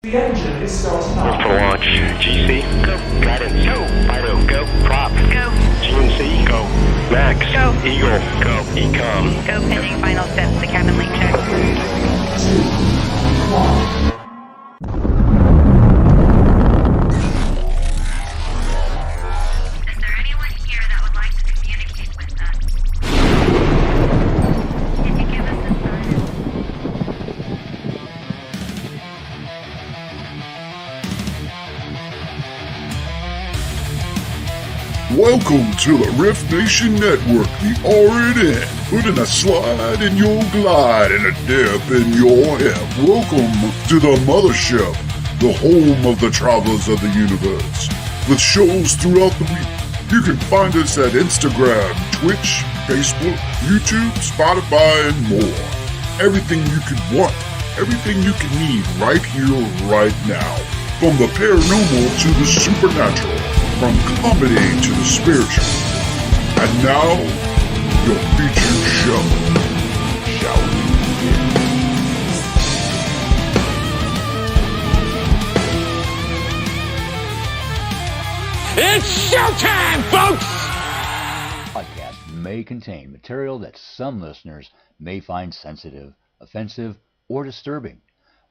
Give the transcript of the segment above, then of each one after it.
The engine is starting up. For launch. GC, go. Guidance, go. Fido, go. Prop, go. GNC, go. Max, go. Eagle, go. Ecom, go. Pending final steps to cabin link check. 3, 2, 1. Is there anyone here that would like to communicate with us? Can you give us a sign? Welcome to the Rift Nation Network, the RRN, putting a slide in your glide and a dip in your hip. Welcome to the mothership, the home of the travelers of the universe. With shows throughout the week, you can find us at Instagram, Twitch, Facebook, YouTube, Spotify, and more. Everything you could want, everything you can need right here, right now. From the paranormal to the supernatural, from comedy to the spiritual. And now, your featured show. Shall we begin? It's showtime, folks! Podcast may contain material that some listeners may find sensitive, offensive, or disturbing.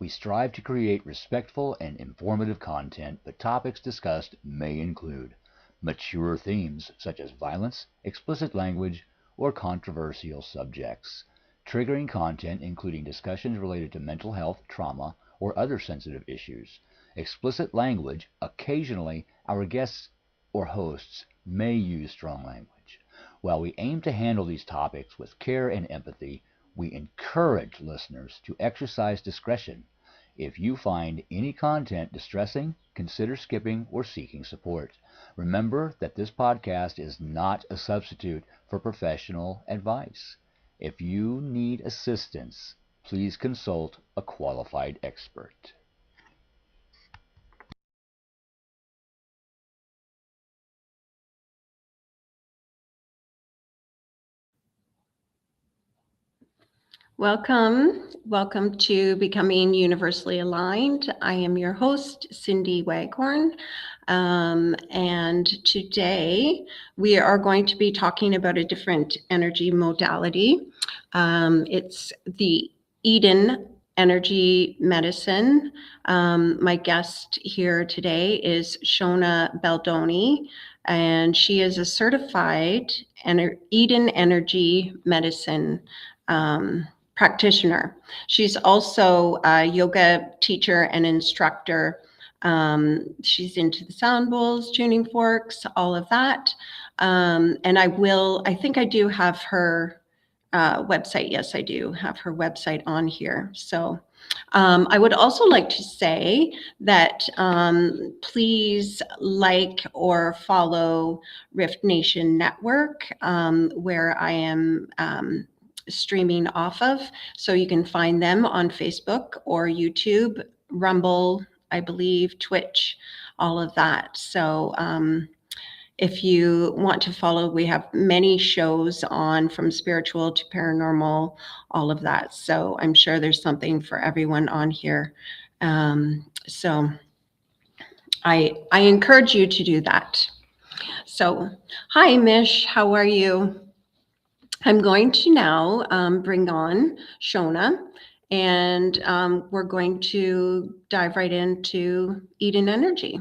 We strive to create respectful and informative content, but topics discussed may include mature themes such as violence, explicit language, or controversial subjects, triggering content including discussions related to mental health, trauma, or other sensitive issues, explicit language. Occasionally, our guests or hosts may use strong language. While we aim to handle these topics with care and empathy, we encourage listeners to exercise discretion. If you find any content distressing, consider skipping or seeking support. Remember that this podcast is not a substitute for professional advice. If you need assistance, please consult a qualified expert. Welcome to Becoming Universally Aligned. I am your host, Cindy Waghorn, and today we are going to be talking about a different energy modality. It's the Eden Energy Medicine. My guest here today is Shona Baldoni, and she is a certified Eden Energy Medicine practitioner. She's also a yoga teacher and instructor. She's into the sound bowls, tuning forks, all of that. And I think I do have her website. Yes, I do have her website on here. So I would also like to say that please like or follow Rift Nation Network, where I am streaming off of. So you can find them on Facebook or YouTube, Rumble, I believe, Twitch, all of that. So if you want to follow, we have many shows on, from spiritual to paranormal, all of that. So I'm sure there's something for everyone on here. So I encourage you to do that. So, hi, Mish, how are you? I'm going to now bring on Shona, and we're going to dive right into Eden Energy.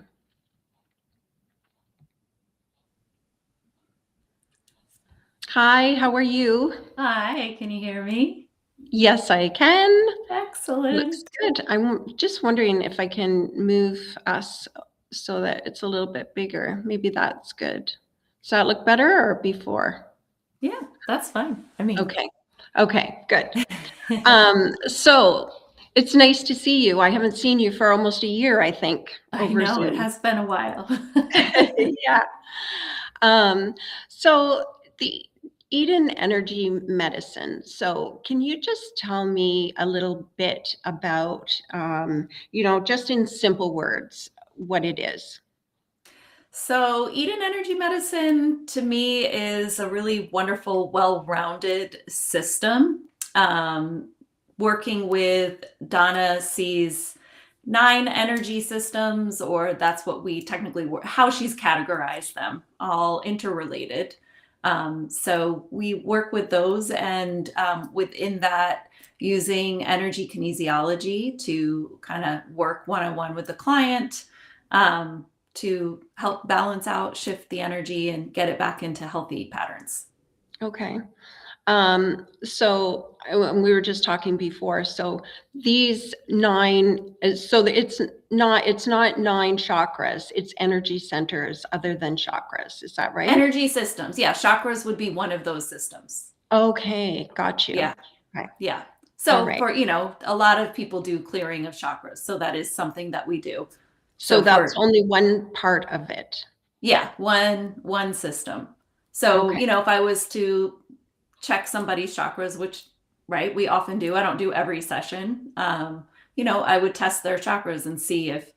Hi, how are you? Hi, can you hear me? Yes, I can. Excellent. Looks good. I'm just wondering if I can move us so that it's a little bit bigger. Maybe that's good. Does that look better or before? Yeah, that's fine. Okay, good. So it's nice to see you. I haven't seen you for almost a year, I think. I over know, it Zoom. has been a while. Yeah. So the Eden Energy Medicine. So can you just tell me a little bit about, just in simple words, what it is? So, Eden Energy Medicine to me is a really wonderful, well-rounded system. Working with Donna C's 9 energy systems, or that's what we technically, how she's categorized them, all interrelated. So we work with those, and within that, using energy kinesiology to kind of work one-on-one with the client, to help balance out, shift the energy, and get it back into healthy patterns. Okay. So we were just talking before. So these 9, it's not 9 chakras. It's energy centers other than chakras. Is that right? Energy systems. Yeah, chakras would be one of those systems. Okay, got you. Yeah. Okay. Yeah. So All right. for, a lot of people do clearing of chakras. So that is something that we do. So that's for, only one part of it. yeah, one system. So, Okay. if I was to check somebody's chakras, which, right, we often do, I don't do every session. I would test their chakras and see if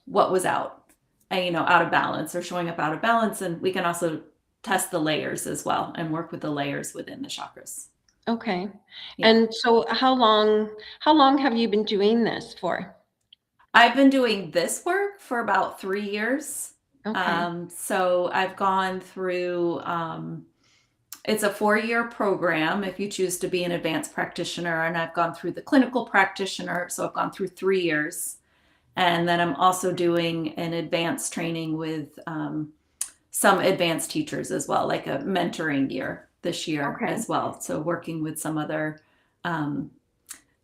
what was out, out of balance or showing up out of balance. And we can also test the layers as well and work with the layers within the chakras. Okay. Yeah. And so how long have you been doing this for? I've been doing this work for about 3 years. Okay. So I've gone through, it's a 4-year program if you choose to be an advanced practitioner, and I've gone through the clinical practitioner. So I've gone through 3 years. And then I'm also doing an advanced training with some advanced teachers as well, like a mentoring year this year Okay. as well. So working with some other,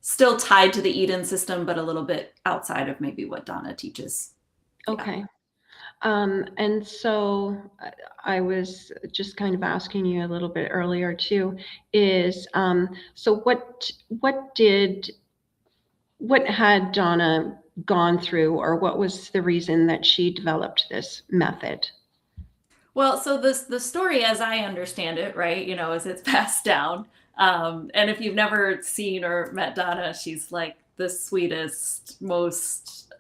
still tied to the Eden system, but a little bit outside of maybe what Donna teaches. Okay. And so I was just kind of asking you a little bit earlier too, is so what had Donna gone through, or what was the reason that she developed this method? Well, so the story, as I understand it, right, as it's passed down. And if you've never seen or met Donna, she's like the sweetest, most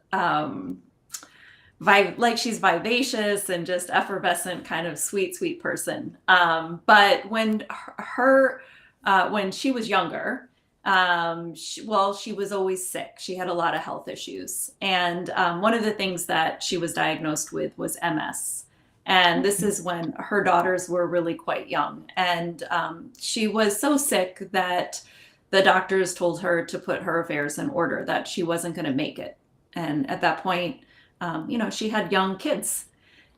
she's vivacious and just effervescent, kind of sweet person. But when when she was younger, she was always sick. She had a lot of health issues, and one of the things that she was diagnosed with was MS. And this is when her daughters were really quite young. And she was so sick that the doctors told her to put her affairs in order, that she wasn't going to make it. And at that point, she had young kids.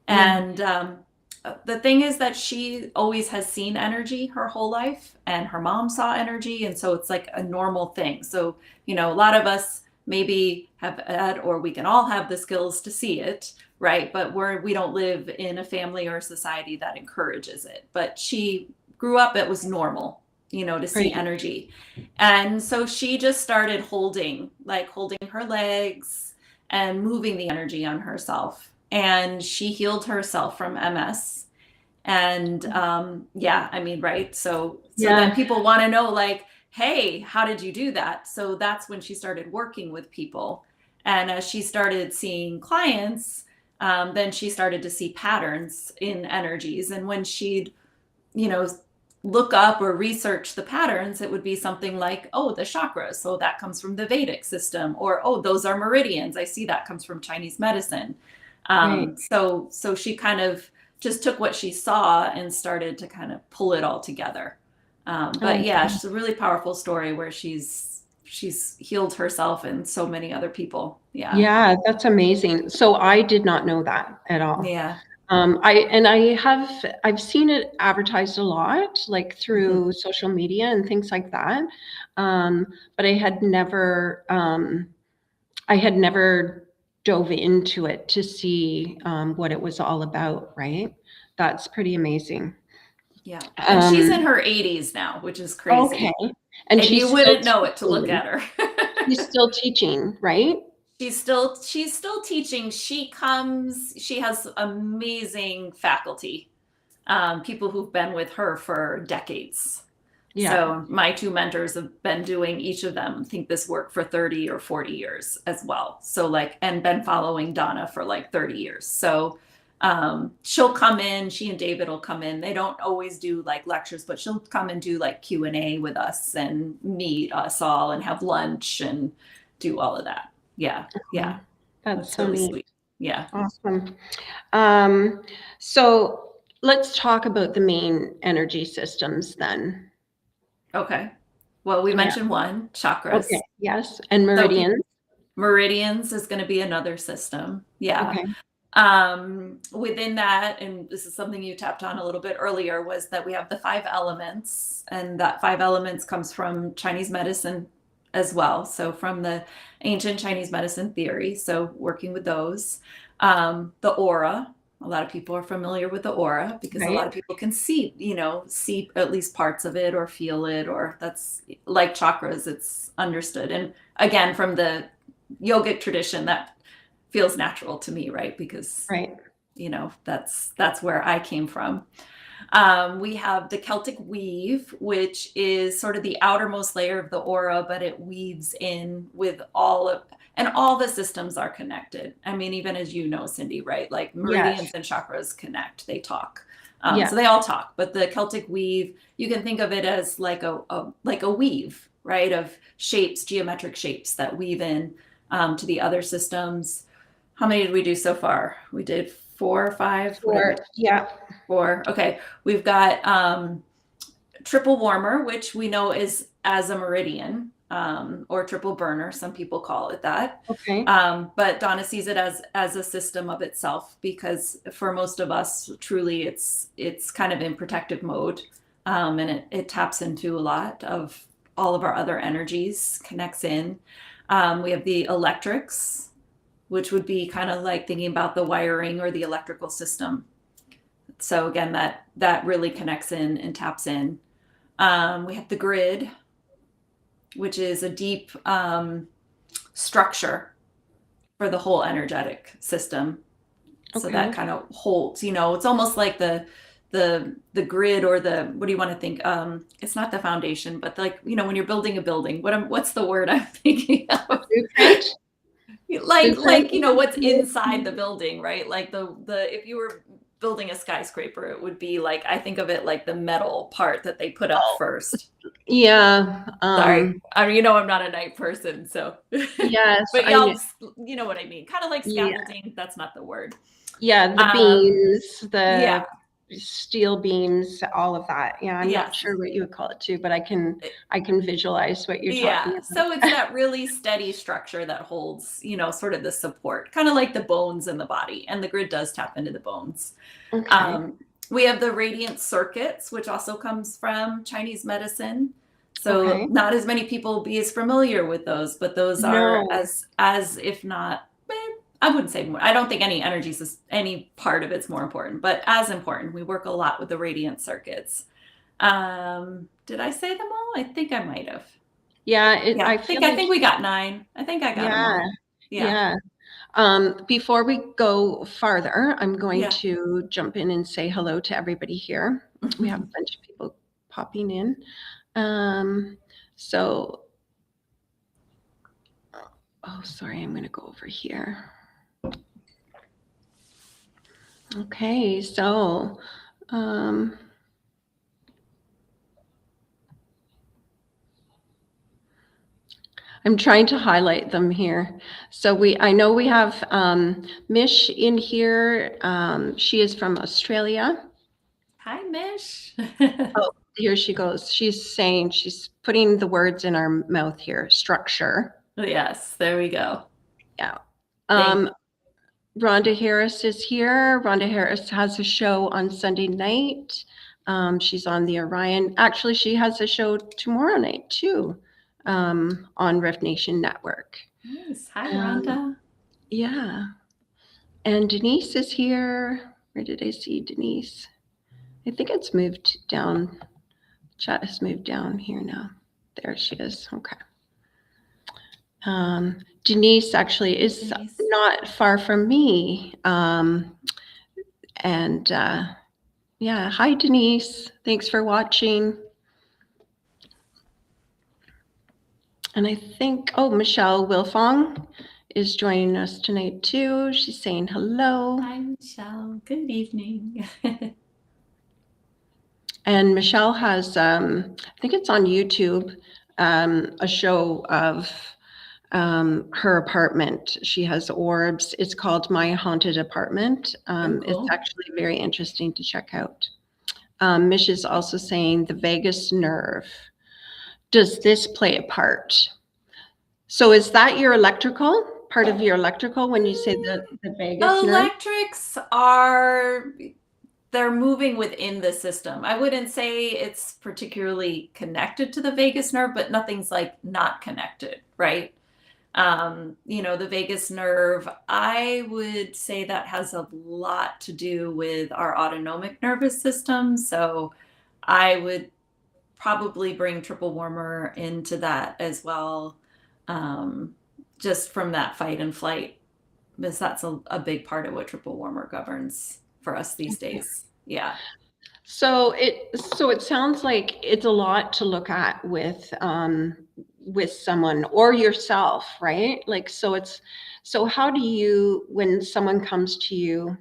And the thing is that she always has seen energy her whole life, and her mom saw energy. And so it's like a normal thing. So, a lot of us maybe have had, or we can all have the skills to see it, right? But we don't live in a family or a society that encourages it. But she grew up, it was normal, to see energy. And so she just started holding her legs and moving the energy on herself. And she healed herself from MS. And right. So then people want to know, like, hey, how did you do that? So that's when she started working with people. And as she started seeing clients, then she started to see patterns in energies. And when she'd, look up or research the patterns, it would be something like, oh, the chakras. So that comes from the Vedic system. Or, oh, those are meridians. I see that comes from Chinese medicine. So she kind of just took what she saw and started to kind of pull it all together. But she's a really powerful story where she's healed herself and so many other people. Yeah, that's amazing. So I did not know that at all. Yeah. I've seen it advertised a lot, like through social media and things like that. But I had never dove into it to see what it was all about, right? That's pretty amazing. Yeah. And she's in her 80s now, which is crazy. Okay. And you wouldn't know it to look at her. She's still teaching, right? She's still teaching. She has amazing faculty, people who've been with her for decades. Yeah. So my 2 mentors have been doing, each of them, I think, this work for 30 or 40 years as well. So and been following Donna for 30 years. So she'll come in, she and David will come in. They don't always do lectures, but she'll come and do Q&A with us and meet us all and have lunch and do all of that. Yeah. Yeah. That's so really neat. sweet. Yeah. Awesome. So let's talk about the main energy systems then. Okay. Well, we Yeah. mentioned one, chakras. Okay. Yes. And meridians. Meridians is going to be another system. Yeah. Okay. Within that, and this is something you tapped on a little bit earlier, was that we have the 5 elements, and that 5 elements comes from Chinese medicine as well. So from the ancient Chinese medicine theory. So working with those, the aura. A lot of people are familiar with the aura because a lot of people can see at least parts of it or feel it, or that's like chakras, it's understood. And again, from the yogic tradition, that feels natural to me, right? Because that's where I came from. We have the Celtic weave, which is sort of the outermost layer of the aura, but it weaves in with and all the systems are connected. I mean, even as you know, Cindy, right? Like meridians and chakras connect, they talk. So they all talk, but the Celtic weave, you can think of it as like a weave, right? Of shapes, geometric shapes that weave in to the other systems. How many did we do so far? We did 4 or 5? 4. Yeah. 4. Okay. We've got triple warmer, which we know is as a meridian, or triple burner. Some people call it that. Okay. But Donna sees it as a system of itself, because for most of us, truly, it's kind of in protective mode, and it taps into a lot of all of our other energies, connects in. We have the electrics, which would be kind of like thinking about the wiring or the electrical system. So again, that really connects in and taps in. We have the grid, which is a deep structure for the whole energetic system. So that kind of holds, it's almost like the grid, or what do you want to think? It's not the foundation, but like, when you're building a building, what's the word I'm thinking of? Like what's inside the building, right? Like if you were building a skyscraper, it would be like, I think of it like the metal part that they put up first. Yeah. Sorry, I'm not a night person, so yes, but y'all, you know what I mean. Kind of like scaffolding. Yeah. That's not the word. Yeah, the beams, the steel beams, all of that. Yeah, I'm not sure what you would call it too, but I can visualize what you're talking about. So it's that really steady structure that holds, sort of the support, kind of like the bones in the body, and the grid does tap into the bones. Okay. We have the radiant circuits, which also comes from Chinese medicine. So not as many people be as familiar with those, but those are as if not, I wouldn't say more. I don't think any part of it's more important, but as important. We work a lot with the radiant circuits. Did I say them all? I think I might have. Yeah. I think we got 9. I think I got them all. Yeah. Before we go farther, I'm going to jump in and say hello to everybody here. Mm-hmm. We have a bunch of people popping in. Sorry, I'm going to go over here. Okay, so I'm trying to highlight them here. So I know we have Mish in here. She is from Australia. Hi, Mish. Oh, here she goes. She's putting the words in our mouth here. Structure. Yes, there we go. Yeah. Rhonda Harris is here. Rhonda Harris has a show on Sunday night. She's on the RRN. Actually, she has a show tomorrow night too, on Rift Nation Network. Nice. Hi, Rhonda. Yeah. And Denise is here. Where did I see Denise? I think it's moved down. Chat has moved down here now. There she is. Okay. Denise actually is not far from me. Hi, Denise. Thanks for watching. And I think, Michelle Wilfong is joining us tonight too. She's saying hello. Hi, Michelle. Good evening. And Michelle has, I think it's on YouTube, a show of her apartment. She has orbs. It's called My Haunted Apartment. Oh, It's cool. actually very interesting to check out. Mish is also saying the vagus nerve. Does this play a part? So is that your electrical, part of your electrical when you say the vagus nerve? Electrics are, they're moving within the system. I wouldn't say it's particularly connected to the vagus nerve, but nothing's like not connected, right? The vagus nerve, I would say that has a lot to do with our autonomic nervous system. So I would probably bring triple warmer into that as well, um, just from that fight and flight, because that's a big part of what triple warmer governs for us these days. Yeah. So it sounds like it's a lot to look at with someone or yourself, right? Like so how do you, when someone comes to you,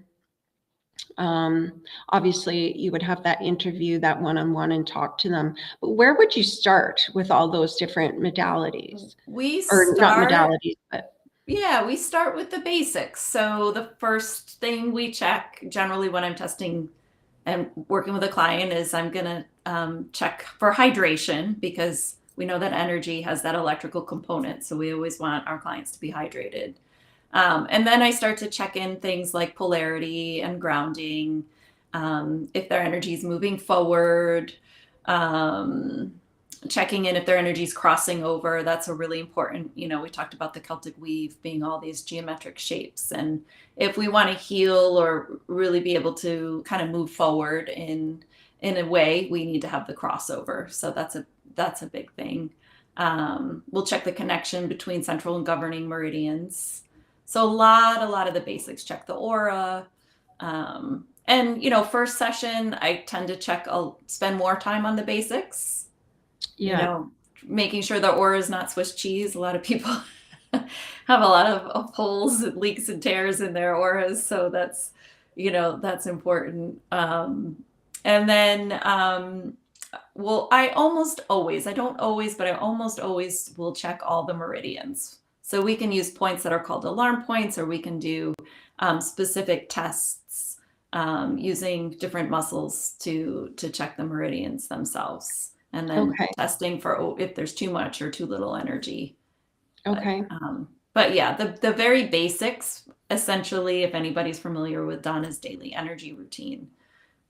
obviously you would have that interview, that one-on-one, and talk to them, but where would you start with all those different modalities? We Or not start, modalities, but yeah, we start with the basics. So the first thing we check generally when I'm testing and working with a client is I'm going to check for hydration, because we know that energy has that electrical component. So we always want our clients to be hydrated. And then I start to check in things like polarity and grounding, if their energy is moving forward, um, checking in if their energy is crossing over. That's a really important, we talked about the Celtic weave being all these geometric shapes. And if we want to heal or really be able to kind of move forward in a way, we need to have the crossover. So that's a big thing. We'll check the connection between central and governing meridians. So a lot of the basics, check the aura. And first session, I tend to I'll spend more time on the basics, yeah, making sure the aura is not Swiss cheese. A lot of people have a lot of holes and leaks and tears in their auras. So that's important. And then, well, I almost always, I don't always, but I almost always will check all the meridians. So we can use points that are called alarm points, or we can do specific tests using different muscles to check the meridians themselves, and then okay, testing for if there's too much or too little energy. okay, But yeah, the very basics, essentially, if anybody's familiar with Donna's daily energy routine,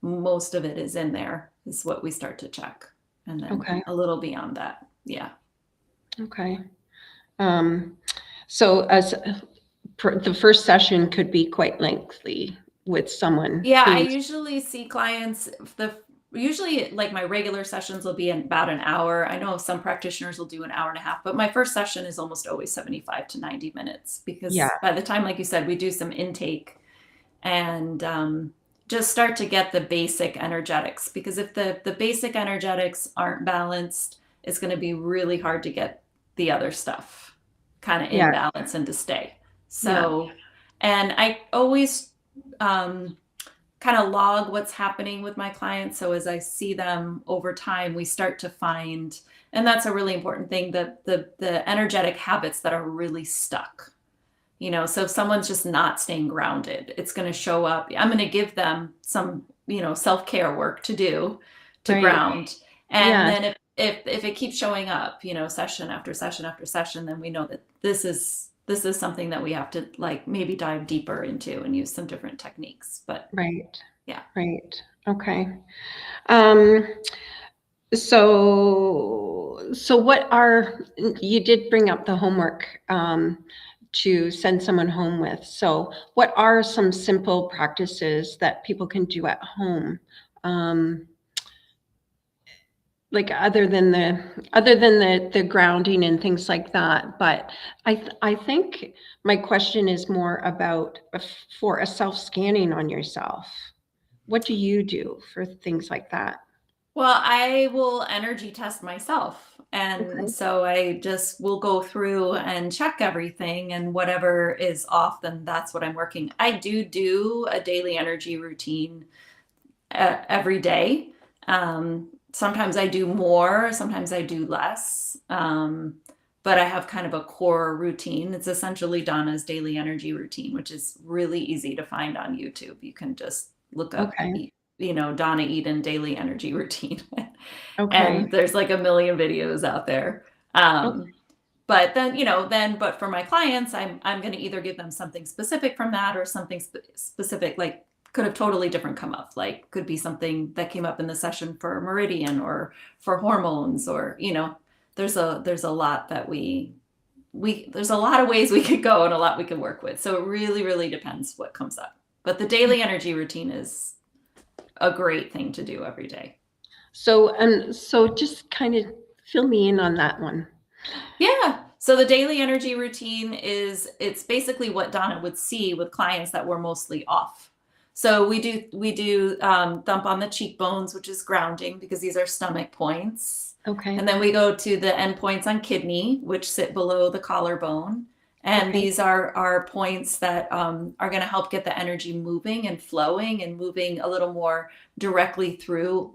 most of it is in there, is what we start to check. And then okay, a little beyond that. Yeah. okay. So the first session could be quite lengthy with someone. Yeah, I usually see clients, usually like my regular sessions will be about an hour. I know some practitioners will do an hour and a half, but my first session is almost always 75 to 90 minutes, because Yeah, by the time, like you said, we do some intake and just start to get the basic energetics, because if the basic energetics aren't balanced, it's going to be really hard to get the other stuff kind of in yeah, balance and to stay. So, and I always kind of log what's happening with my clients. So as I see them over time, we start to find, and that's a really important thing, the energetic habits that are really stuck. So if someone's just not staying grounded, it's going to show up. I'm going to give them some, self-care work to do to right. ground. And Yeah, then if it keeps showing up, session after session after session, then we know that this is something that we have to like maybe dive deeper into and use some different techniques. But right, yeah. right. Okay. So you did bring up the homework to send someone home with. So what are some simple practices that people can do at home? Like other than the grounding and things like that. But I think my question is more about for a self-scanning on yourself. What do you do for things like that? Well, I will energy test myself. And Okay. so I just will go through and check everything, and whatever is off, then that's what I'm working. I do a daily energy routine every day. Sometimes I do more, sometimes I do less. but I have kind of a core routine. It's essentially Donna's daily energy routine, which is really easy to find on YouTube. You can just look up, Okay. Donna Eden daily energy routine. Okay. And there's like a million videos out there. But then, but for my clients, I'm going to either give them something specific from that or something specific, like could have totally different come up, like could be something that came up in the session for meridian or for hormones, or, there's a lot that there's a lot of ways we could go and a lot we can work with. So it really, really depends what comes up. But the daily energy routine is a great thing to do every day. So just kind of fill me in on that one. Yeah. So the daily energy routine it's basically what Donna would see with clients that were mostly off. So we do thump on the cheekbones, which is grounding because these are stomach points. Okay. And then we go to the end points on kidney, which sit below the collarbone. And Okay. these are points that are going to help get the energy moving and flowing and moving a little more directly through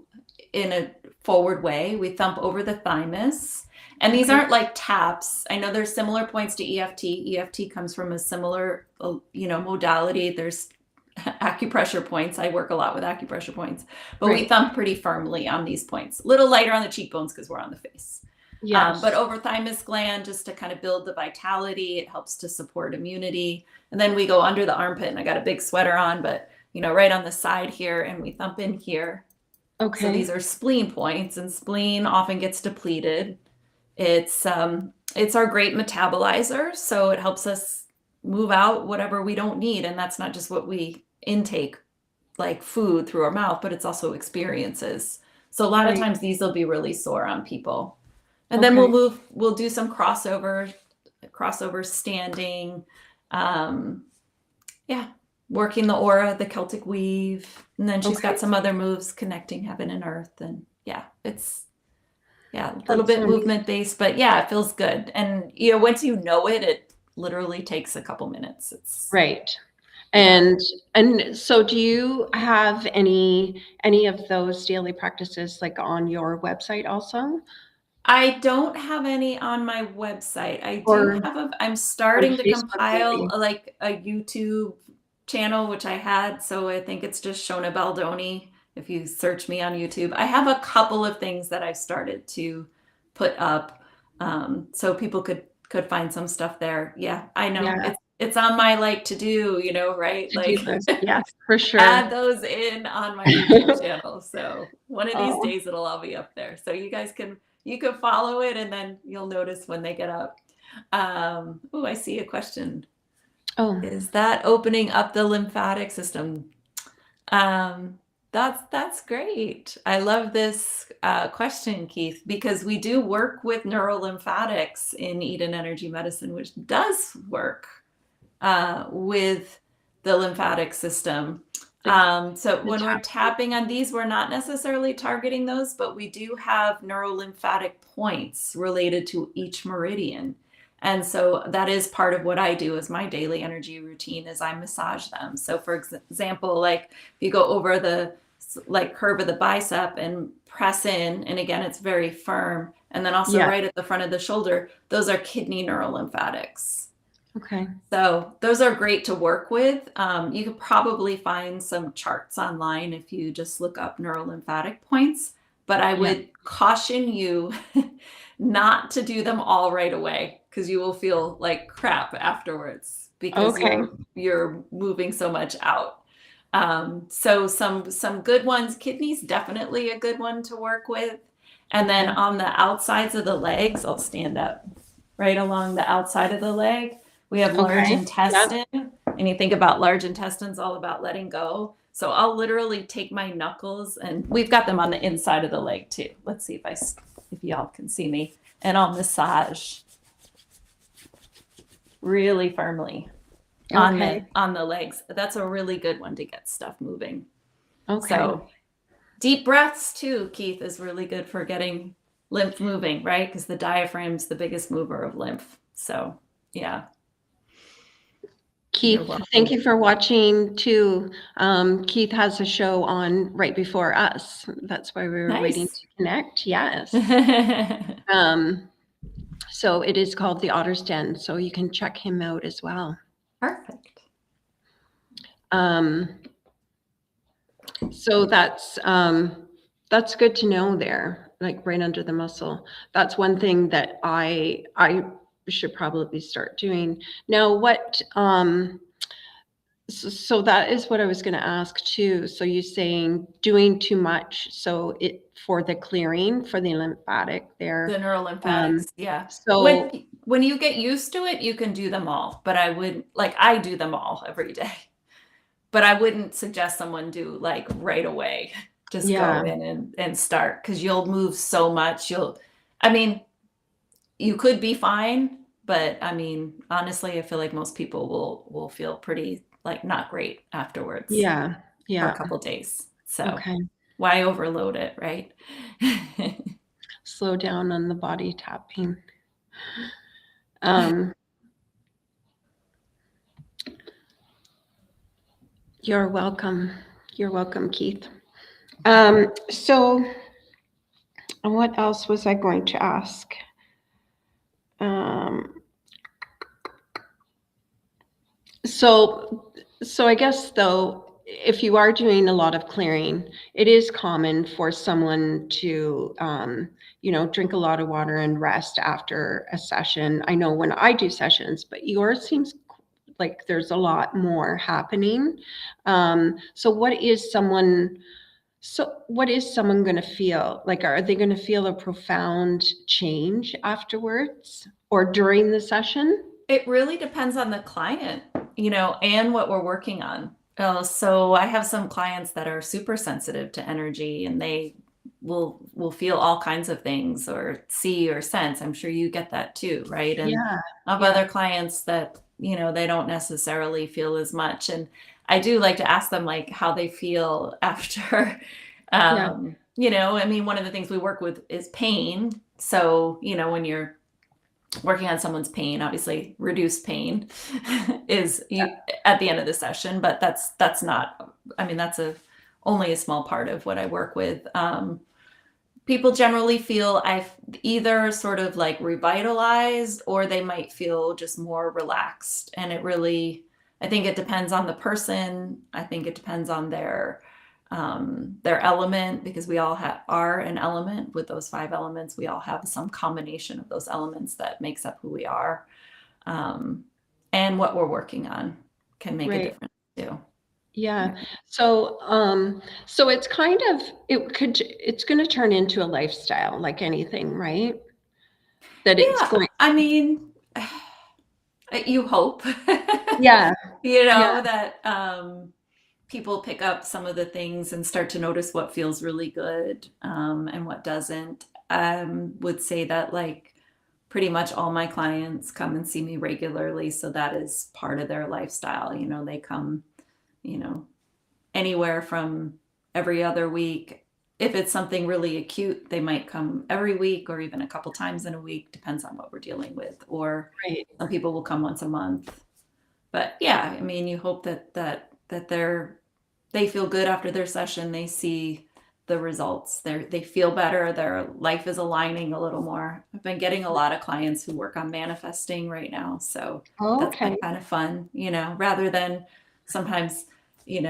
in a forward way. We thump over the thymus. And these Okay. aren't like taps. I know there's similar points to EFT. EFT comes from a similar, modality. There's acupressure points. I work a lot with acupressure points, but we Right. thump pretty firmly on these points. A little lighter on the cheekbones because we're on the face. Yes. But over thymus gland, just to kind of build the vitality, it helps to support immunity. And then we go under the armpit, and I got a big sweater on, but right on the side here, and we thump in here. Okay. So these are spleen points, and spleen often gets depleted. It's our great metabolizer, so it helps us move out whatever we don't need, and that's not just what we intake like food through our mouth, but it's also experiences. So a lot of Right. times these will be really sore on people. And then we'll do some crossover standing, working the aura, the Celtic weave, and then she's got Okay. some other moves connecting heaven and earth, and it's a little That bit sounds- movement based, but it feels good. And once you know it, it literally takes a couple minutes. It's Right. And so do you have any of those daily practices like on your website also? I don't have any on my website. I do Or have I'm starting to Facebook compile maybe? like a YouTube channel, which I had. So I think it's just Shona Baldoni. If you search me on YouTube, I have a couple of things that I've started to put up. So people could find some stuff there. Yeah, I know. Yeah. It's on my to do, right? To-do list. Yes, for sure. Add those in on my YouTube channel. So one of these Oh. days it'll all be up there. So you guys can follow it, and then you'll notice when they get up. I see a question. Oh, Is that opening up the lymphatic system? That's great. I love this question, Keith, because we do work with neurolymphatics in Eden Energy Medicine, which does work with the lymphatic system. So when we're tapping on these, we're not necessarily targeting those, but we do have neurolymphatic points related to each meridian. And so that is part of what I do as my daily energy routine is I massage them. So for example, like if you go over the curve of the bicep and press in, and again, it's very firm. And then also right at the front of the shoulder, those are kidney neurolymphatics. okay. So those are great to work with. You could probably find some charts online if you just look up neurolymphatic points, but I would caution you not to do them all right away because you will feel like crap afterwards because you're moving so much out. So some good ones, kidneys, definitely a good one to work with. And then on the outsides of the legs, I'll stand up right along the outside of the leg. We have large intestine, and you think about large intestines, all about letting go. So I'll literally take my knuckles, and we've got them on the inside of the leg too. Let's see if y'all can see me, and I'll massage really firmly on the legs. That's a really good one to get stuff moving. Okay. So deep breaths too, Keith, is really good for getting lymph moving, right? Because the diaphragm's the biggest mover of lymph. So yeah. Keith, thank you for watching too. Keith has a show on right before us. That's why we were waiting to connect. Yes. So it is called the Otter's Den. So you can check him out as well. Perfect. So that's good to know there, like right under the muscle. That's one thing that I should probably start doing. Now, so that is what I was going to ask too. So you're saying doing too much, so it for the clearing for the lymphatic there. The neurolymphatics, yeah. So When you get used to it, you can do them all. But I do them all every day. But I wouldn't suggest someone do like right away. Just Yeah. go in and start, because you'll move so much. You could be fine, but I mean, honestly, I feel like most people will feel pretty like not great afterwards for yeah, a couple days. So okay. why overload it, right? Slow down on the body tapping. You're welcome. You're welcome, Keith. So what else was I going to ask? So I guess though, if you are doing a lot of clearing, it is common for someone to, drink a lot of water and rest after a session. I know when I do sessions, but yours seems like there's a lot more happening. So what is someone going to feel? Like, are they going to feel a profound change afterwards or during the session? It really depends on the client, and what we're working on. So I have some clients that are super sensitive to energy, and they will feel all kinds of things or see or sense. I'm sure you get that too, right? And Yeah. I have other clients that, they don't necessarily feel as much. And I do like to ask them like how they feel after. I mean, one of the things we work with is pain. So, when you're working on someone's pain, obviously reduced pain is at the end of the session, but that's not, I mean, that's only a small part of what I work with. People generally feel I've either sort of like revitalized, or they might feel just more relaxed. And I think it depends on the person. I think it depends on their element, because we all are an element. With those 5 elements, we all have some combination of those elements that makes up who we are. And what we're working on can make a difference too. Yeah. So it's it's going to turn into a lifestyle like anything, right? I mean, you hope. Yeah. That people pick up some of the things and start to notice what feels really good, and what doesn't. Would say that like pretty much all my clients come and see me regularly, so that is part of their lifestyle. They come, anywhere from every other week. If it's something really acute, they might come every week or even a couple times in a week, depends on what we're dealing with. Or some people will come once a month. But yeah, I mean, you hope that they feel good after their session. They see the results. They feel better. Their life is aligning a little more. I've been getting a lot of clients who work on manifesting right now. So that's been kind of fun, rather than sometimes, you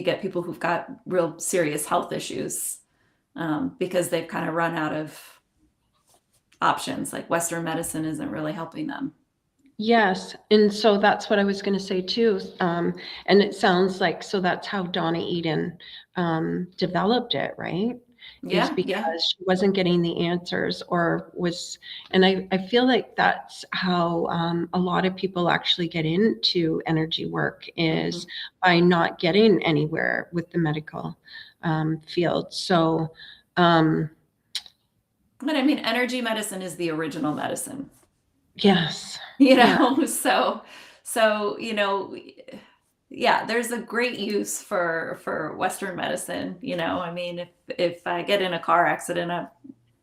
get people who've got real serious health issues, because they've kind of run out of options. Like Western medicine isn't really helping them. Yes. And so that's what I was going to say too. And it sounds like, so that's how Donna Eden developed it, right? Yeah. Is because she wasn't getting the answers and I feel like that's how a lot of people actually get into energy work, is by not getting anywhere with the medical field. So, but I mean, energy medicine is the original medicine. Yes. So, there's a great use for Western medicine. I mean, if I get in a car accident, I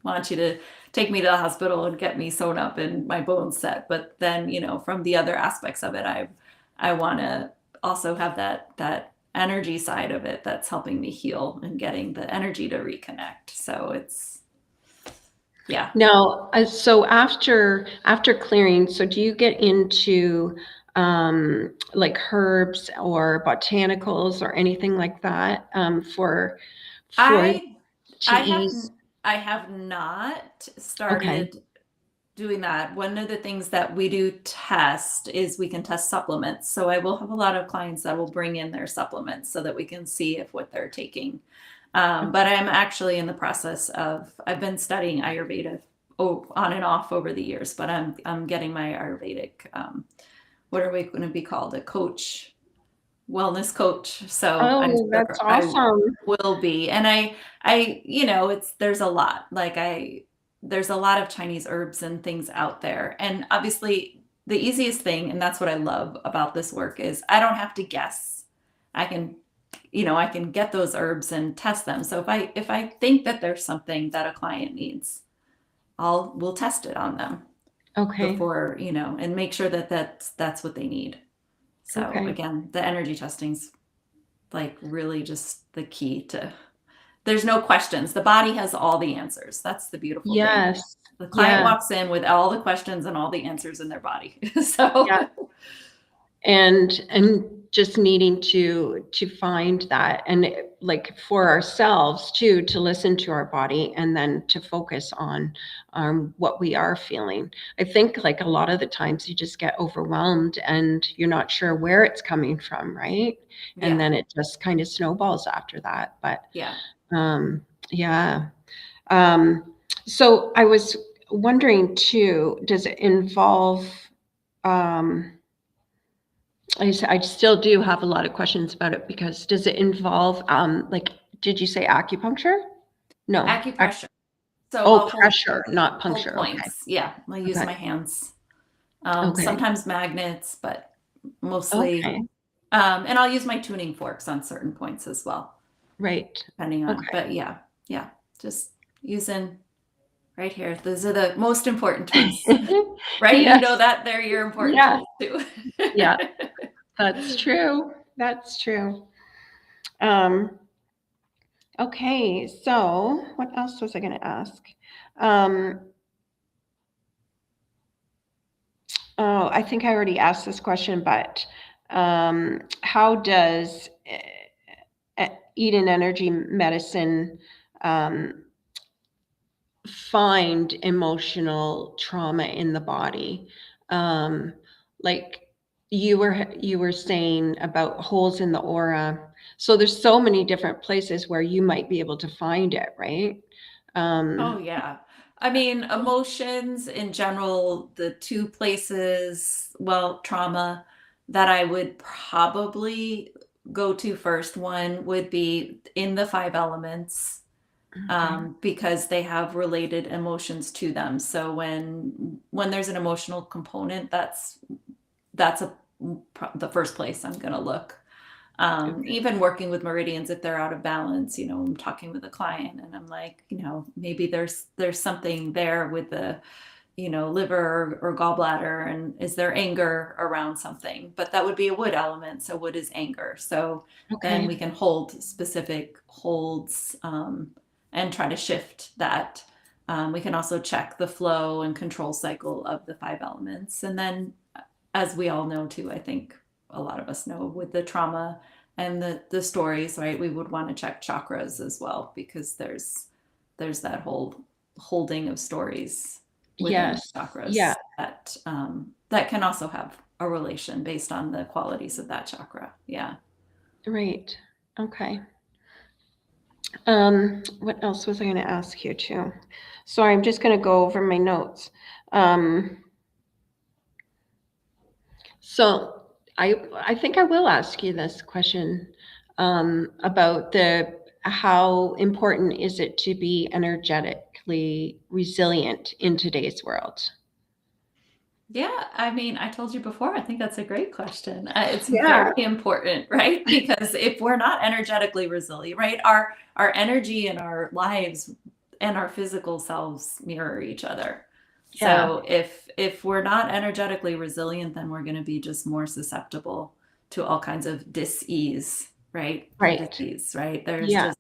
want you to take me to the hospital and get me sewn up and my bones set. But then, from the other aspects of it, I want to also have that energy side of it that's helping me heal and getting the energy to reconnect. So Yeah. Now, so after clearing, so do you get into like herbs or botanicals or anything like that for I to I have ease? I have not Okay. started doing that. One of the things that we do test is we can test supplements. So I will have a lot of clients that will bring in their supplements so that we can see if what they're taking. But I'm actually in the process of I've been studying Ayurveda on and off over the years, but I'm getting my Ayurvedic what are we going to be called? A coach, wellness coach. So Oh, that's I awesome. will be. And there's a lot. There's a lot of Chinese herbs and things out there. And obviously the easiest thing, and that's what I love about this work, is I don't have to guess. I can, I can get those herbs and test them. So if I think that there's something that a client needs, we'll test it on them Okay. before, and make sure that that's what they need. So Okay. again, the energy testing's like really just the key to there's no questions. The body has all the answers. That's the beautiful thing. Yes. The client Yeah. walks in with all the questions and all the answers in their body. So Yeah. And just needing to find that, and like for ourselves too, to listen to our body and then to focus on what we are feeling. I think like a lot of the times you just get overwhelmed and you're not sure where it's coming from, right? And yeah, then it just kind of snowballs after that. But yeah. yeah. Um, so I was wondering too, does it involve I still do have a lot of questions about it because does it involve, like, did you say acupuncture? No. Acupressure. So Oh, I'll pressure, not hold puncture. Okay. points. Yeah, I use Okay. my hands. Okay. Sometimes magnets, but mostly. Okay. And I'll use my tuning forks on certain points as well, Right. depending on. Okay. But yeah, just using right here. Those are the most important tools. Right? You know Yes. that they're your important Yeah. tools too. Yeah. That's true. That's true. Um, okay. So what else was I going to ask? Um, oh, I think I already asked this question, but how does eat and energy medicine um, find emotional trauma in the body? Um, like you were saying about holes in the aura. So there's so many different places where you might be able to find it, right? Oh, Um, yeah. I mean, emotions in general, the two places, well, trauma that I would probably go to first, one would be in the five elements, okay. because they have related emotions to them. So when there's an emotional component, that's the first place I'm going to look. Even working with meridians, if they're out of balance, I'm talking with a client and I'm like, maybe there's something there with the, liver or gallbladder, and is there anger around something? But that would be a wood element. So wood is anger. So then Okay. we can hold specific holds, and try to shift that. We can also check the flow and control cycle of the five elements. And then, as we all know too, I think a lot of us know, with the trauma and the stories, right? We would want to check chakras as well, because there's that whole holding of stories within the Yes. chakras Yeah. that can also have a relation based on the qualities of that chakra. Yeah. Right. Okay. What else was I going to ask you too? Sorry, I'm just going to go over my notes. So I think I will ask you this question about how important is it to be energetically resilient in today's world? Yeah, I mean, I told you before, I think that's a great question. It's Yeah. very important, right? Because if we're not energetically resilient, right, our energy and our lives and our physical selves mirror each other. Yeah. So if we're not energetically resilient, then we're going to be just more susceptible to all kinds of dis-ease, right? Or Right. disease, right? There's Yeah. just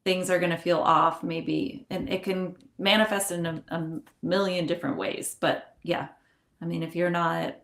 things are going to feel off maybe, and it can manifest in a million different ways. But yeah, I mean, if you're not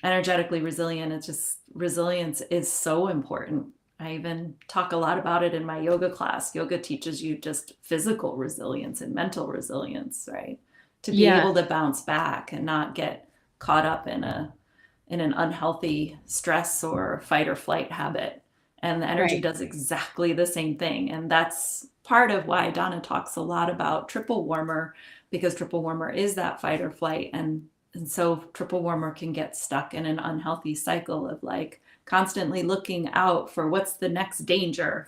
energetically resilient, it's just resilience is so important. I even talk a lot about it in my yoga class. Yoga teaches you just physical resilience and mental resilience, right? To be Yeah. able to bounce back and not get caught up in an unhealthy stress or fight or flight habit. And the energy Right. does exactly the same thing. And that's part of why Donna talks a lot about triple warmer, because triple warmer is that fight or flight. And so triple warmer can get stuck in an unhealthy cycle of like constantly looking out for what's the next danger,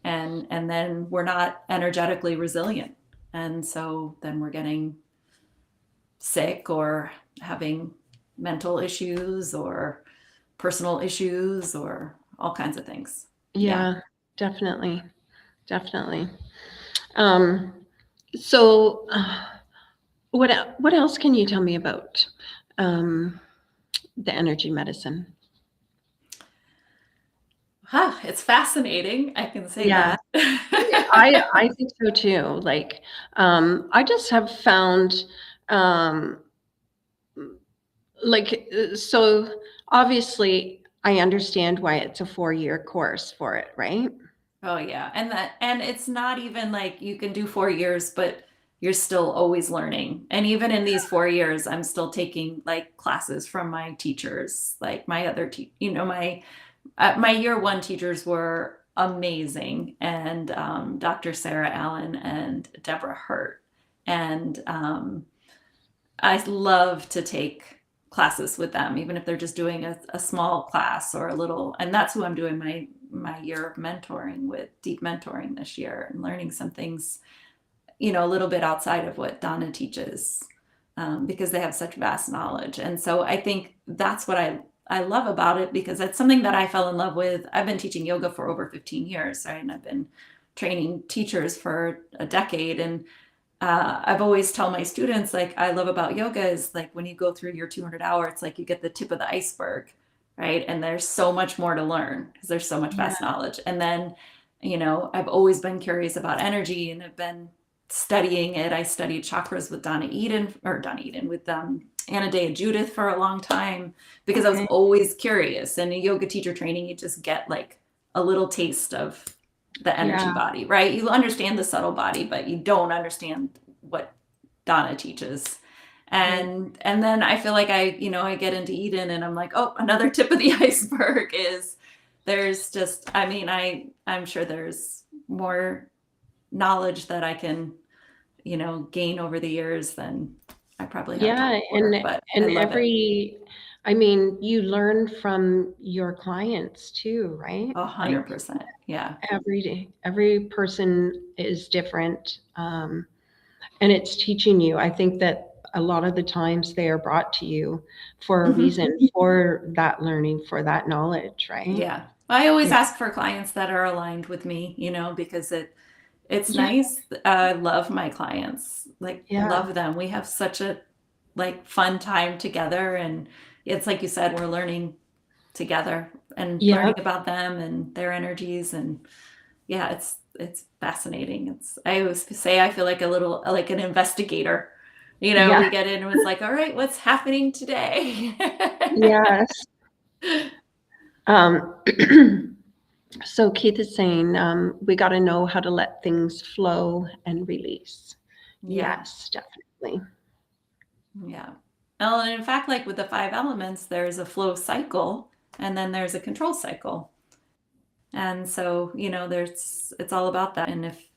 and then we're not energetically resilient. And so then we're getting sick or having mental issues or personal issues or all kinds of things. Yeah, definitely. Definitely. Um, so what else can you tell me about the energy medicine? It's fascinating. I can say Yeah. that. I think so too. Like, I just have found, um, so obviously I understand why it's a 4-year course for it, right? Oh yeah. And it's not even like you can do 4 years, but you're still always learning. And even in these 4 years, I'm still taking like classes from my teachers, like my other my year one teachers were amazing, and Dr. Sarah Allen and Deborah Hurt. And I love to take classes with them, even if they're just doing a small class or a little. And that's who I'm doing my year of mentoring with, deep mentoring this year, and learning some things, a little bit outside of what Donna teaches, because they have such vast knowledge. And so I think that's what I love about it, because that's something that I fell in love with. I've been teaching yoga for over 15 years, right? And I've been training teachers for a decade. And I've always tell my students, like, I love about yoga is like when you go through your 200 hour, it's like you get the tip of the iceberg, right? And there's so much more to learn because there's so much Yeah. vast knowledge. And then, I've always been curious about energy and have been studying it. I studied chakras with with Anna Day and Judith for a long time, because I was Okay. always curious. And in yoga teacher training, you just get like a little taste of the energy Yeah. body, right? You understand the subtle body, but you don't understand what Donna teaches. Right. And then I feel like I get into Eden and I'm like, oh, another tip of the iceberg is there's just, I mean, I'm sure there's more knowledge that I can, gain over the years than I probably have Yeah, time for, but I love it. I mean, you learn from your clients too, right? Like 100%. Yeah. every day, every person is different, and it's teaching you. I think that a lot of the times they are brought to you for a Mhm. reason, for that learning, for that knowledge, right? Yeah. I always Yeah. ask for clients that are aligned with me, because it's Yeah. nice. I love my clients, like Yeah. love them. We have such a like fun time together, and it's like you said, we're learning together and Yeah. learning about them and their energies. And yeah, it's fascinating. I always say I feel like a little like an investigator. Yeah. We get in and it's like, all right, what's happening today? Yes. Um, so Keith is saying, we got to know how to let things flow and release. Yeah. Yes, definitely. Yeah. Well, and in fact, like with the 5 elements, there's a flow cycle and then there's a control cycle. And so, it's all about that. And if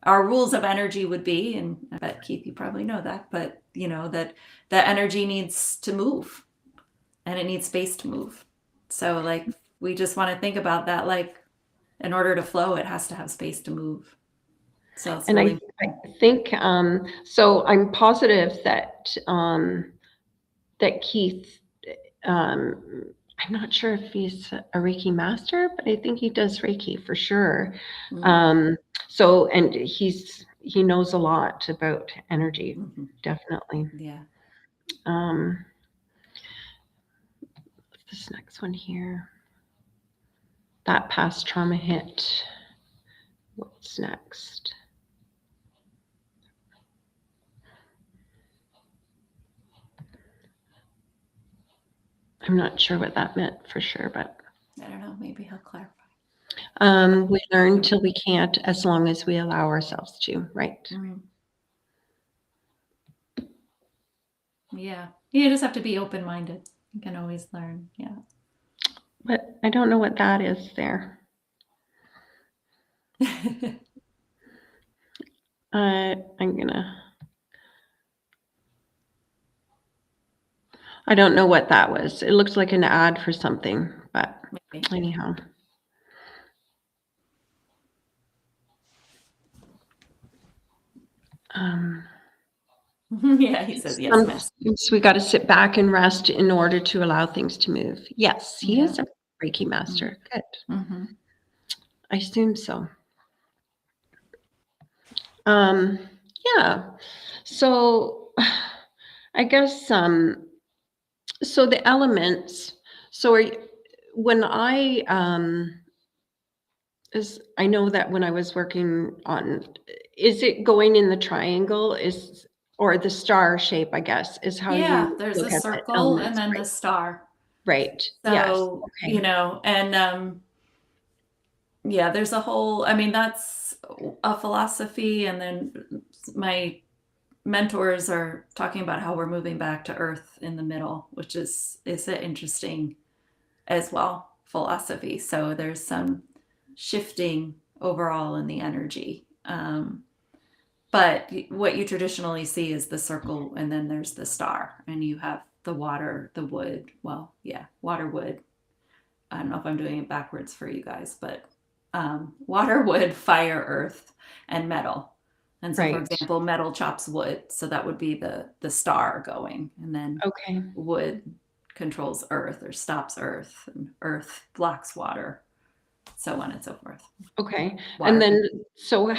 our rules of energy would be, and I bet Keith, you probably know that, but that energy needs to move and it needs space to move. So like we just want to think about that, like in order to flow, it has to have space to move. So it's And really I think, so I'm positive that Keith, I'm not sure if he's a Reiki master, but I think he does Reiki for sure. So, and he knows a lot about energy, Mhm. definitely. Yeah. Um, this next one here, that past trauma hit. What's next? I'm not sure what that meant for sure, but I don't know. Maybe he'll clarify. we learn till we can't, as long as we allow ourselves to, right? Mm. Yeah. You just have to be open-minded. You can always learn. Yeah. But I don't know what that is there. I don't know what that was. It looks like an ad for something, but Maybe. anyhow. Yeah, he says yes, miss. Sometimes we got to sit back and rest in order to allow things to move. Yes, he is Yeah. a Reiki master. Good. Mm-hmm. I assume so. Yeah. So I guess so the elements. So when I know that when I was working on, is it going in the triangle or the star shape, I guess, is how Yeah, you there's a look at the circle and elements, then right? the star. Right. Yes. So, Okay. and yeah, there's a whole, I mean, that's a philosophy. And then my mentors are talking about how we're moving back to earth in the middle, which is an interesting as well philosophy. So there's some shifting overall in the energy. But what you traditionally see is the circle, and then there's the star, and you have the water, the wood. Well, yeah, water, wood. I don't know if I'm doing it backwards for you guys, but water, wood, fire, earth, and metal. And so, for Right. example, metal chops wood, so that would be the star going, and then Okay. wood controls earth or stops earth, and earth blocks water, so on and so forth. Okay. Water. And then, so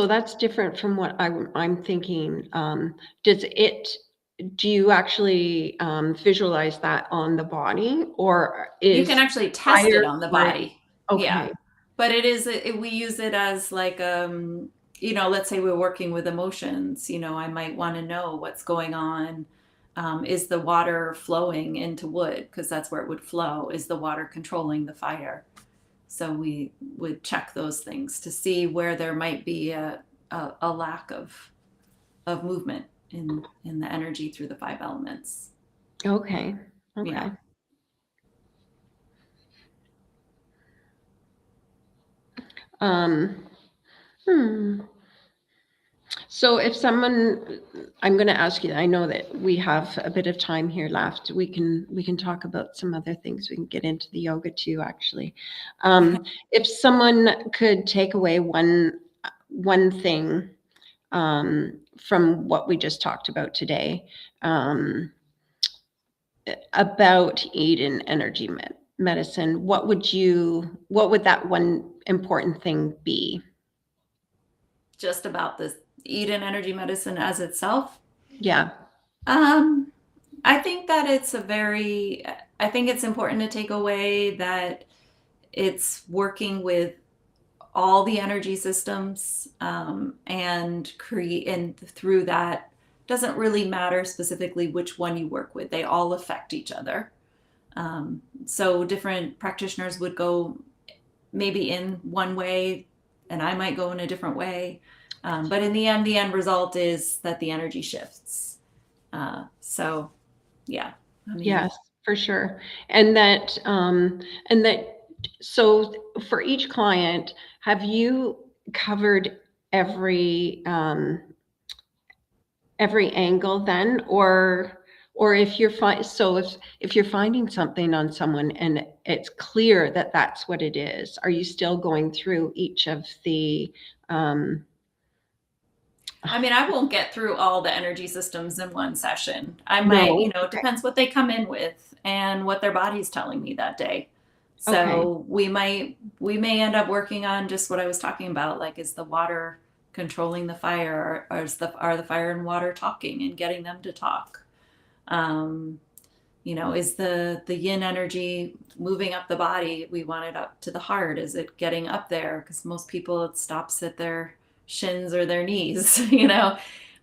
that's different from what I'm thinking. Do you actually visualize that on the body, or You can is actually test it on the fire? body. Yeah. Okay. But we use it as like, let's say we're working with emotions, I might want to know what's going on. Is the water flowing into wood? Because that's where it would flow. Is the water controlling the fire? So we would check those things to see where there might be a lack of movement in the energy through the 5 elements. Okay. Yeah. So if I'm going to ask you, I know that we have a bit of time here left. We can talk about some other things. We can get into the yoga too, actually. If someone could take away one thing from what we just talked about today, about Eden energy medicine, what would that one important thing be? Just about this Eden energy medicine as itself. Yeah. I think that I think it's important to take away that it's working with all the energy systems, and through that doesn't really matter specifically which one you work with. They all affect each other. So different practitioners would go maybe in one way, and I might go in a different way. But in the end result is that the energy shifts. So, yeah. Yes, for sure. And so for each client, have you covered every angle then, or if you're if you're finding something on someone and it's clear that that's what it is, are you still going through each of the I won't get through all the energy systems in one session. I No. might, it Okay. depends what they come in with and what their body's telling me that day. So Okay. we may end up working on just what I was talking about, like, is the water controlling the fire, or are the fire and water talking and getting them to talk? is the yin energy moving up the body? We want it up to the heart. Is it getting up there? Because most people, it stops at their shins or their knees.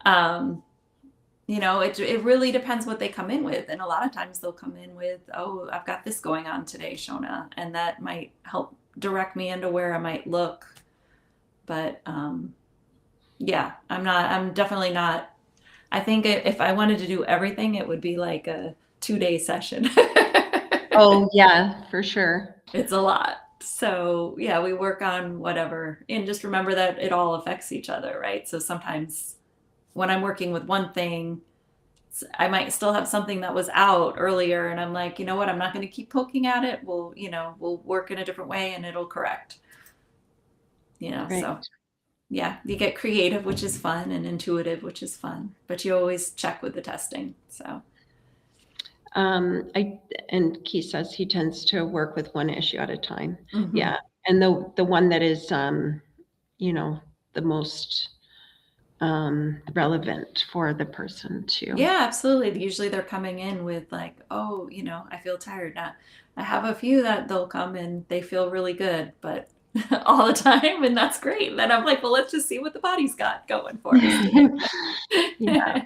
Um, it really depends what they come in with. And a lot of times they'll come in with, oh, I've got this going on today, Shona. And that might help direct me into where I might look. But I'm definitely not. I think if I wanted to do everything, it would be like a 2-day session. Oh, yeah, for sure. It's a lot. So yeah, we work on whatever. And just remember that it all affects each other, right? So sometimes when I'm working with one thing, I might still have something that was out earlier, and I'm like, you know what, I'm not going to keep poking at it. We'll work in a different way and it'll correct. Right. So yeah, you get creative, which is fun, and intuitive, which is fun, but you always check with the testing. So and Keith says he tends to work with one issue at a time. mhm. Yeah. And the one that is the most relevant for the person too. Yeah, absolutely. Usually they're coming in with like, oh, I feel tired now. I have a few that they'll come and they feel really good, but all the time, and that's great. And then I'm like, well, let's just see what the body's got going for us. Yeah.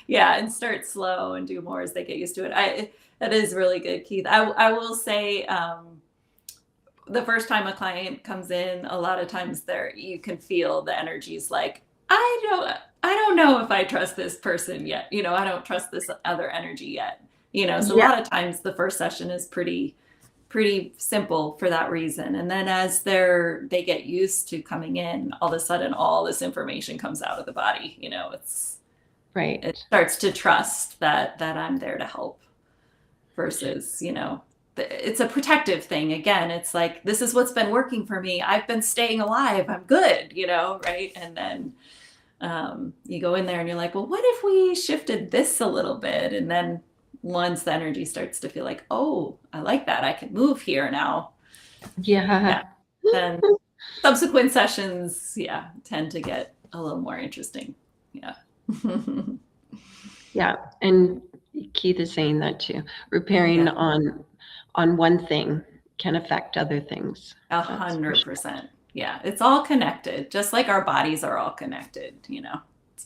Yeah, and start slow and do more as they get used to it. That is really good, Keith. I will say, the first time a client comes in, a lot of times you can feel the energies like, I don't know if I trust this person yet. I don't trust this other energy yet. So a Yeah. lot of times the first session is pretty simple for that reason. And then as they get used to coming in, all of a sudden all this information comes out of the body. Right. It starts to trust that I'm there to help versus, it's a protective thing. Again, it's like, this is what's been working for me. I've been staying alive. I'm good, right? And then you go in there and you're like, well, what if we shifted this a little bit? And then once the energy starts to feel like, oh, I like that, I can move here now. Yeah. Then subsequent sessions, tend to get a little more interesting. Yeah. Yeah. And Keith is saying that too. Repairing Yeah. on one thing can affect other things. 100%. Yeah, it's all connected, just like our bodies are all connected. Mhm.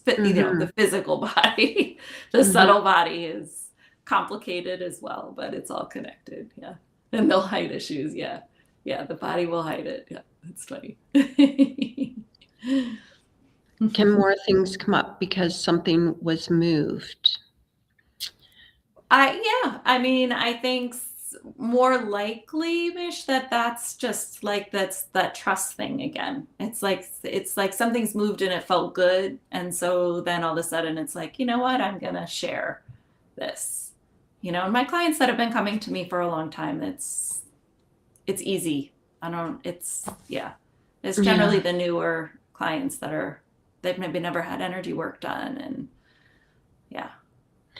The physical body, the Mhm. subtle body is complicated as well, but it's all connected. Yeah, and they'll hide issues. Yeah, the body will hide it. Yeah, it's funny. Can more things come up because something was moved? I mean, I think more likely, Mish, that's just like that's that trust thing again. It's like something's moved and it felt good, and so then all of a sudden it's like, you know what, I'm gonna share this. And my clients that have been coming to me for a long time, it's easy. It's generally the newer clients they've maybe never had energy work done, and yeah.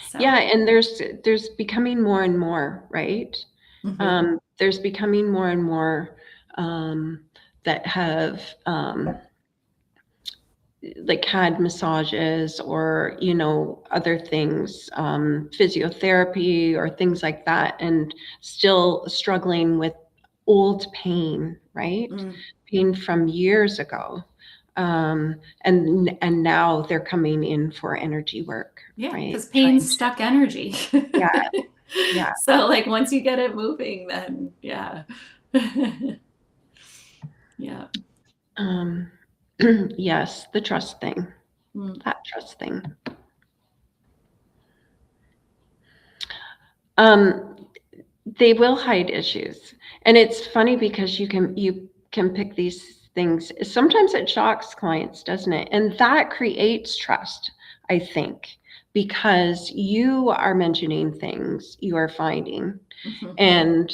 So. Yeah, and there's becoming more and more, right? Mhm. There's becoming more and more that have like had massages or other things, physiotherapy or things like that, and still struggling with old pain, right? Mm. Pain from years ago. And now they're coming in for energy work, Yeah, right? because pain's stuck energy. Yeah, yeah. So like once you get it moving, then yeah. Yeah. Yes, the trust thing, Mm. that trust thing. They will hide issues, and it's funny because you can pick these things. Sometimes it shocks clients, doesn't it? And that creates trust, I think, because you are mentioning things you are finding, Mhm. and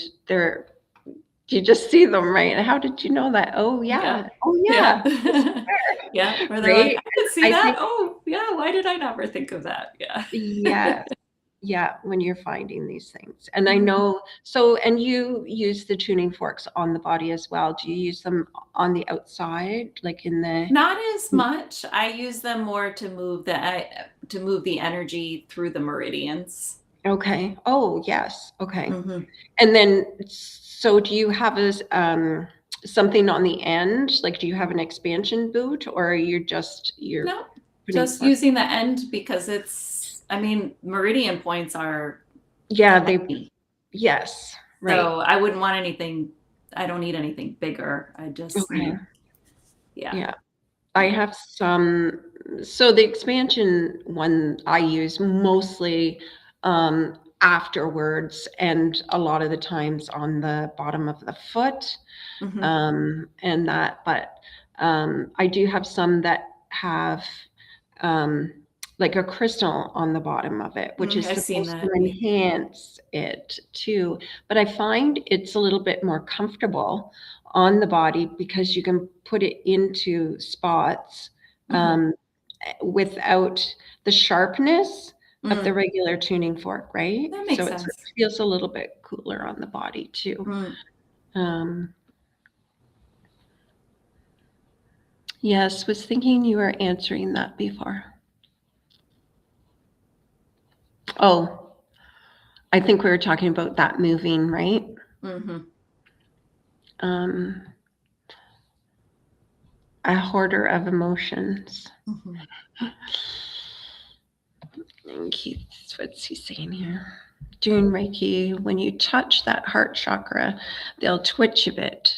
you just see them, right? How did you know that? Oh Yeah. yeah, oh Yeah. yeah, I swear. Yeah. Where they're like, Right? I can see I that. think Oh, yeah. Why did I never think of that? Yeah. yes. Yeah, when you're finding these things. And I Mhm. know, so, and you use the tuning forks on the body as well. Do you use them on the outside, like in the, Not as much. I use them more to move the energy through the meridians. Okay. Oh, yes. Okay. Mhm. And then, so do you have something on the end? Like, do you have an expansion boot, or are you you're No, putting just forth? using the end because I mean, meridian points are Yeah, tiny. yes, right. So I wouldn't want I don't need anything bigger. I just Okay. need, yeah. Yeah. I Yeah. have some, so the expansion one I use mostly afterwards, and a lot of the times on the bottom of the foot. Mhm. And that, but I do have some that have um, like a crystal on the bottom of it, which is I've seen supposed to that. enhance it too. But I find it's a little bit more comfortable on the body because you can put it into spots Mhm. um, without the sharpness of the Mm, regular tuning fork, right? that So makes it sense. feels a little bit cooler on the body too. Mm. Um, Yes, was thinking you were answering that before. Oh, I think we were talking about that moving, right? Mhm. Um, a hoarder of emotions. Mhm. And Keith, what's he saying here? Doing Reiki, when you touch that heart chakra, they'll twitch a bit.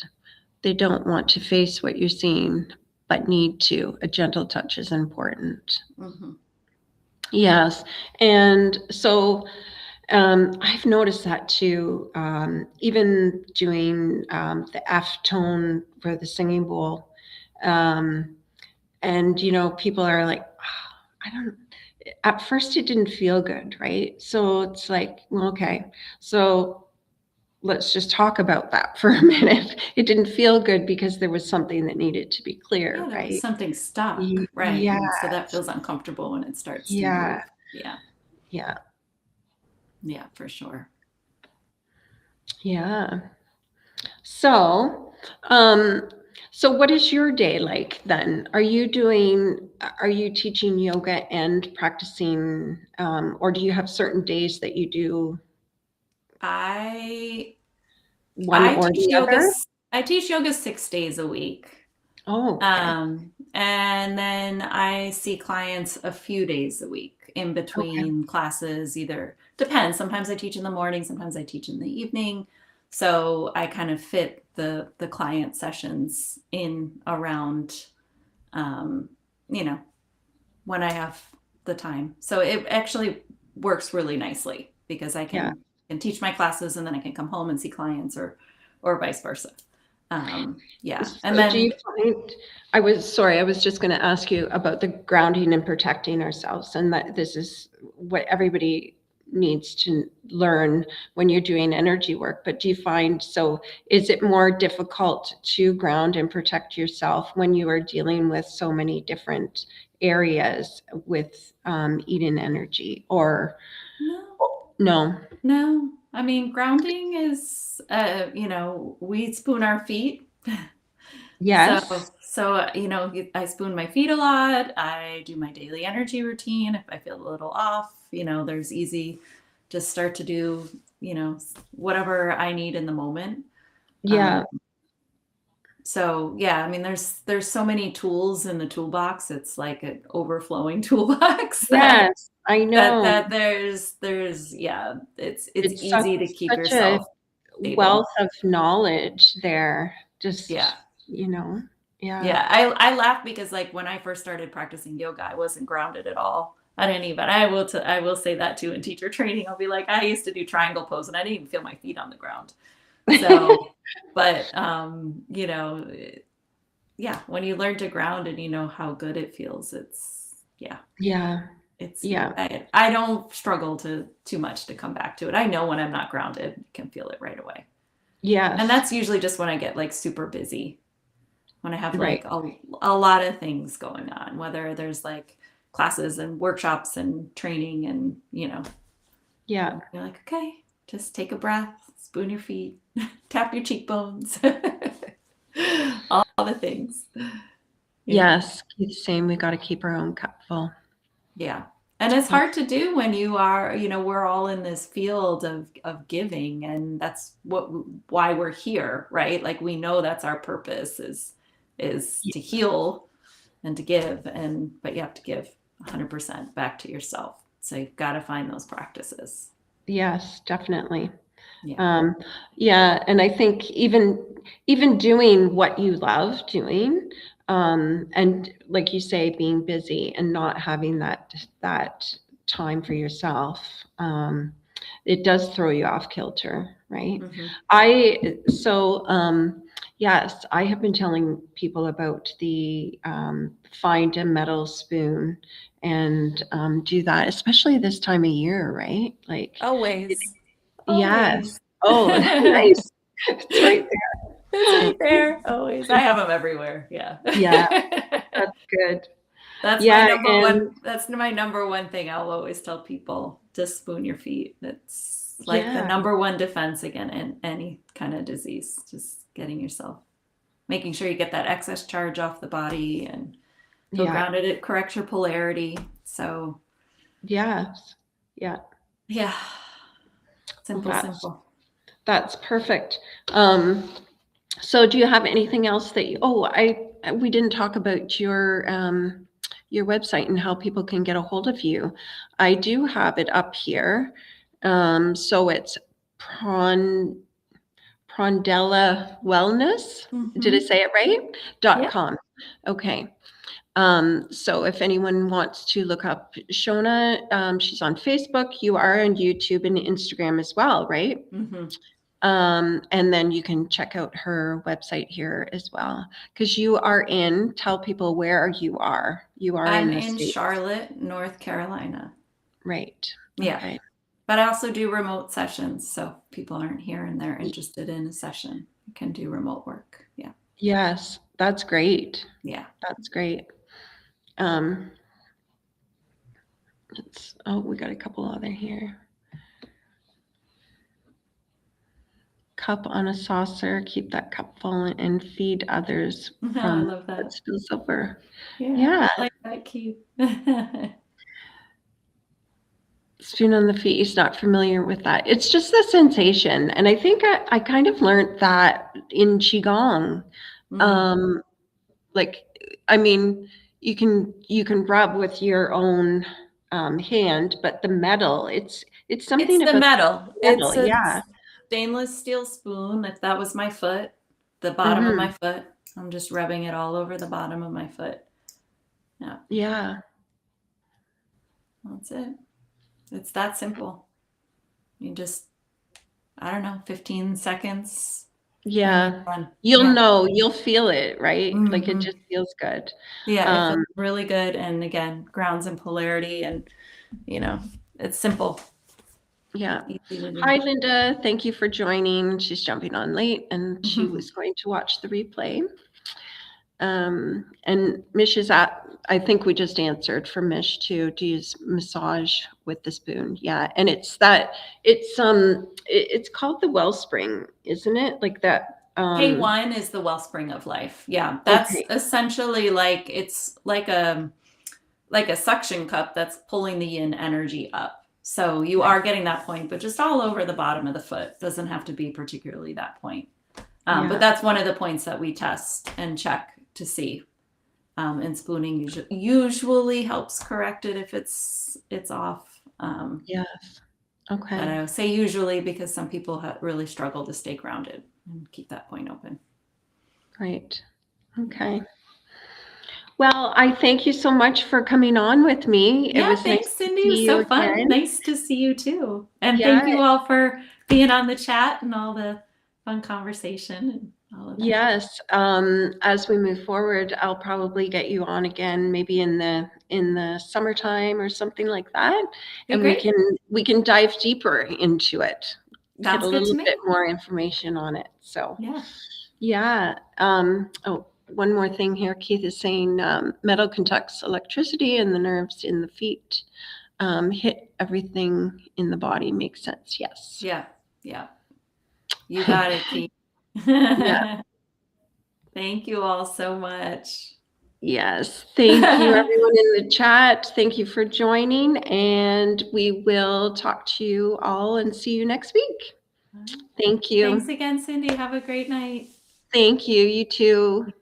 They don't want to face what you're seeing, but need to. A gentle touch is important. Mhm. Yes. And so I've noticed that too. Even doing the F tone for the singing bowl. Um, and, people are like, "Ah, I don't, at first it didn't feel good, right? So it's like, well, okay. So let's just talk about that for a minute. It didn't feel good because there was something that needed to be Yeah, clear, there was right? something stuck, right? Yeah, And so that feels uncomfortable when it starts to yeah, move. Yeah. yeah, Yeah, for sure. yeah. So, um, so what is your day like then? Are you teaching yoga and practicing, or do you have certain days that you do I one or the other? I teach yoga 6 days a week. Oh, okay. And then I see clients a few days a week in Okay. between classes, either depends. Sometimes I teach in the morning, sometimes I teach in the evening. So I kind of fit the client sessions in around um, you know, when I have the time. So it actually works really nicely because I Yeah. can teach my classes and then I can come home and see clients or vice versa. Yeah. And So do you then find, I was just going to ask you about the grounding and protecting ourselves, and that this is what everybody needs to learn when you're doing energy work. But do you find, so is it more difficult to ground and protect yourself when you are dealing with so many different areas with Eden energy, or no, no? no. I mean, grounding is, we spoon our feet. Yes. I spoon my feet a lot. I do my daily energy routine. If I feel a little off, there's easy, just start to do, whatever I need in the moment. Um, Yeah. so yeah, I mean, there's so many tools in the toolbox. It's like an overflowing toolbox Yes, I know. that yeah, it's It's easy to keep such a yourself wealth stable. of knowledge there. Just, Yeah. yeah. Yeah, I laugh because like when I first started practicing yoga, I wasn't grounded at all. I didn't even. I will say that too in teacher training. I'll be like, I used to do triangle pose and I didn't even feel my feet on the ground. So, but yeah, when you learn to ground and you know how good it feels, Yeah, it's yeah, I don't struggle to too much to come back to it. I know when I'm not grounded, can feel it right away. And yes, that's usually just when I get like super busy, when I have right. like a lot of things going on, whether there's like classes and workshops and training and, Yeah, you're like, okay, just take a breath, spoon your feet, tap your cheekbones, all the things. Yeah. yes. Keep saying we got to keep our own cup full. Yeah. And it's hard to do when you are, we're all in this field of giving, and that's why we're here, right? Like we know that's our purpose is to heal and to give, but you have to give 100% back to yourself. So you've got to find those practices. Yes, definitely. Yeah. Yeah, and I think even doing what you love doing, and like you say, being busy and not having that time for yourself, it does throw you off kilter, right? Mhm. Yes, I have been telling people about the find a metal spoon and do that, especially this time of year, right? Like, Always. yes. Always. Oh, nice. It's right It's there. right there. Always. I have them everywhere. Yeah. Yeah, that's good. That's my Yeah, number one. and That's my number one thing I'll always tell people: just spoon your feet. It's like the yeah, number one defense against any kind of disease. Just making sure you get that excess charge off the body and feel yeah, grounded. It corrects your polarity. So yes, yeah. yeah, Well, simple, simple. that's perfect. So do you have anything else that we didn't talk about your website and how people can get a hold of you. I do have it up here. So it's Prawn Prondella Wellness. Did I Mhm. say it right? Yeah. .com. Okay. So if anyone wants to look up Shona, she's on Facebook. You are on YouTube and Instagram as well, right? Mm-hmm. And then you can check out her website here as well. Because tell people where you are. You are I'm in the in States. Charlotte, North Carolina. Right. Yeah. Okay. But I also do remote sessions. So if people aren't here and they're interested in a session, you can do remote work. Yeah. Yes, that's great. Yeah. That's great. We got a couple other here. Cup on a saucer, keep that cup full and feed others I from love that. what spills over. Yeah. Yeah. I like that, Keith. Spoon on the feet, he's not familiar with that. It's just the sensation. And I think I kind of learned that in Qigong. Mm. Like, I mean, you can rub with your own hand, but the metal, it's something It's the about metal. the metal. It's a Yeah. stainless steel spoon. If that was my foot, the bottom of Hmm. my foot, I'm just rubbing it all over the bottom of my foot. Yeah. Yeah. That's it. It's that simple. You just, I don't know, 15 seconds. Yeah. Fun. You'll Yeah. know, you'll feel it, right? Like it Mhm. just feels good. Yeah, it feels really good. And again, grounds in polarity, and it's simple. Yeah. Easy to do. Hi, Linda. Thank you for joining. She's jumping on late and she was going to watch the replay. And Mish is I think we just answered for Mish too, to use massage with the spoon. Yeah. And it's called the wellspring, isn't it? Like that. K1 is the wellspring of life. Yeah, that's Okay. essentially like it's like a suction cup that's pulling the yin energy up. So you are getting that point, but just all over the bottom of the foot. Doesn't have to be particularly that point. Yeah. But that's one of the points that we test and check to see. And spooning usually helps correct it if it's off. Yes. Okay. But I say usually because some people really struggle to stay grounded and keep that point open. Right. Okay. Well, I thank you so much for coming on with me. Yeah, It was thanks, nice to Cindy. It see was you so fun. again. Nice to see you too. And Yeah. thank you all for being on the chat and all the fun conversation and all of that. Yes. As we move forward, I'll probably get you on again, maybe in the summertime or something like that, and great. we can dive deeper into it, get Sounds a good to little me. bit more information on it. So Yeah. yeah. One more thing here. Keith is saying metal conducts electricity, and the nerves in the feet hit everything in the body. Makes sense. Yes. Yeah. Yeah. You got it, Keith. Yeah. Thank you all so much. Yes. Thank you, everyone in the chat. Thank you for joining, and we will talk to you all and see you next week. Thank you. Thanks again, Cindy. Have a great night. Thank you. You too.